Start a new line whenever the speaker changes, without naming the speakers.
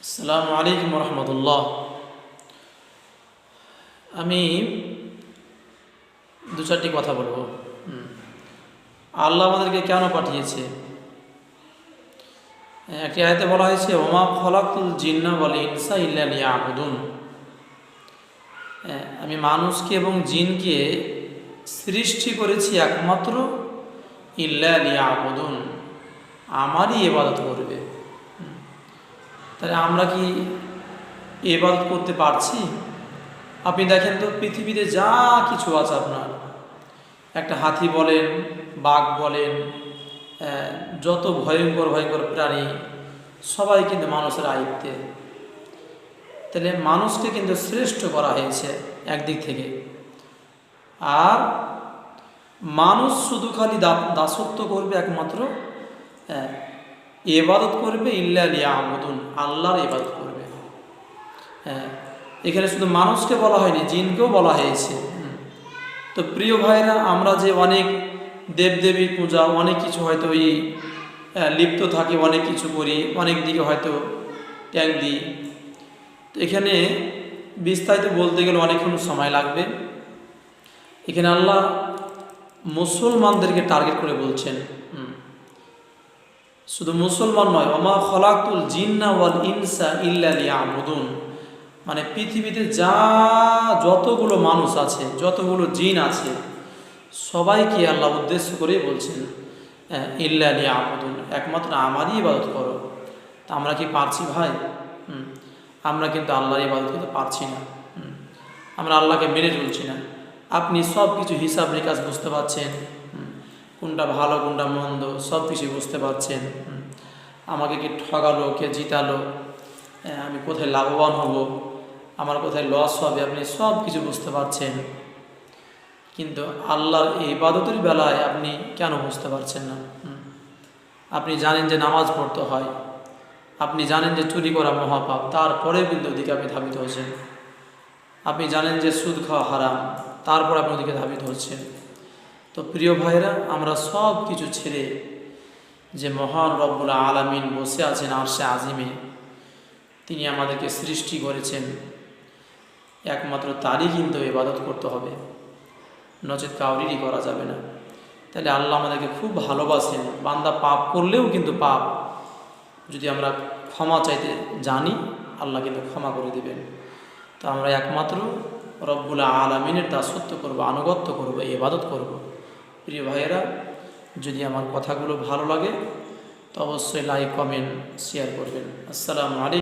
আসসালামু আলাইকুম রহমতুল্লাহ। আমি দু চারটি কথা বলবো। আল্লাহ আমাদেরকে কেন পাঠিয়েছে? একটি আয়াতে বলা হয়েছে, ওমা খলাকুল জিন্না ওয়াল ইনসা ইল্লা লিয়াবুদুন। আমি মানুষকে এবং জিনকে সৃষ্টি করেছি একমাত্র ইল্লা লিয়াবুদুন, আমারই ইবাদত করবে। তাহলে আমরা কি ইবাদত করতে পারছি? আপনি দেখেন তো, পৃথিবীতে যা কিছু আছে আপনার, একটা হাতি বলেন, বাঘ বলেন, যত ভয়ঙ্কর ভয়ঙ্কর প্রাণী সবাই কিন্তু মানুষের আয়ত্তে। তাহলে মানুষকে কিন্তু শ্রেষ্ঠ করা হয়েছে একদিক থেকে। আর মানুষ শুধু খালি দাসত্ব করবে, একমাত্র ইবাদত করবে ইল্লা লিয়াবুদুন, আল্লাহর ইবাদত করবে। এখানে শুধু মানুষকে বলা হয়নি, জিনকেও বলা হয়েছে। তো প্রিয় ভাইরা, আমরা যে অনেক দেবদেবীর পূজা, অনেক কিছু হয়তো লিপ্ত থাকি, অনেক কিছু করি, অনেক দিকে হয়তো ট্যাগ দিই। তো এখানে বিস্তারিত বলতে গেলে অনেকক্ষণ সময় লাগবে। এখানে আল্লাহ মুসলমানদেরকে টার্গেট করে বলছেন। শুধু মুসলমান নয়, ওমা খলাকুল জিন্না ওয়াল ইনসা ইল্লা লিয়াবুদুন, মানে পৃথিবীতে যতগুলো মানুষ আছে, যতগুলো জিন আছে, সবাইকে আল্লাহ উদ্দেশ্য করেই বলছেন ইল্লা লিয়াবুদুন, একমাত্র আমারই ইবাদত করো। তা আমরা কি পারছি ভাই? আমরা কিন্তু আল্লাহর ইবাদত করতে পারছি না। আমরা আল্লাহকে মেনে চলছি না। আপনি সব কিছু হিসাব নিকাশ বুঝতে পারছেন, কোনটা ভালো কোনটা মন্দ সব কিছু বুঝতে পারছেন। আমাকে কি ঠগালো, কে জিতালো, আমি কোথায় লাভবান হব, আমার কোথায় লস হবে, আপনি সব কিছু বুঝতে পারছেন। কিন্তু আল্লাহর এই ইবাদতের বেলায় আপনি কেন বুঝতে পারছেন না? আপনি জানেন যে নামাজ পড়তে হয়, আপনি জানেন যে চুরি করা মহাপাপ, তারপরেও কিন্তু ওদিকে আপনি ধাবিত হচ্ছেন। আপনি জানেন যে সুদ খাওয়া হারাম, তারপর আপনি ওদিকে ধাবিত হচ্ছেন। তো প্রিয় ভাইরা, আমরা সব কিছু ছেড়ে যে মহান রব্বুল আলামিন বসে আছেন আরশে আজিমে, তিনি আমাদেরকে সৃষ্টি করেছেন, একমাত্র তারই কিন্তু ইবাদত করতে হবে, নচেত কাউরিরই করা যাবে না। তাহলে আল্লাহ আমাদেরকে খুব ভালোবাসেন। বান্দা পাপ করলেও কিন্তু পাপ যদি আমরা ক্ষমা চাইতে জানি, আল্লাহ কিন্তু ক্ষমা করে দেবেন। তো আমরা একমাত্র রব্বুল আলামিনের দাসত্ব করব, আনুগত্য করব, ইবাদত করব। প্রিয় ভাইয়েরা, যদি আমার কথাগুলো ভালো লাগে তো অবশ্যই লাইক, কমেন্ট, শেয়ার করবেন। আসসালামু আলাইকুম।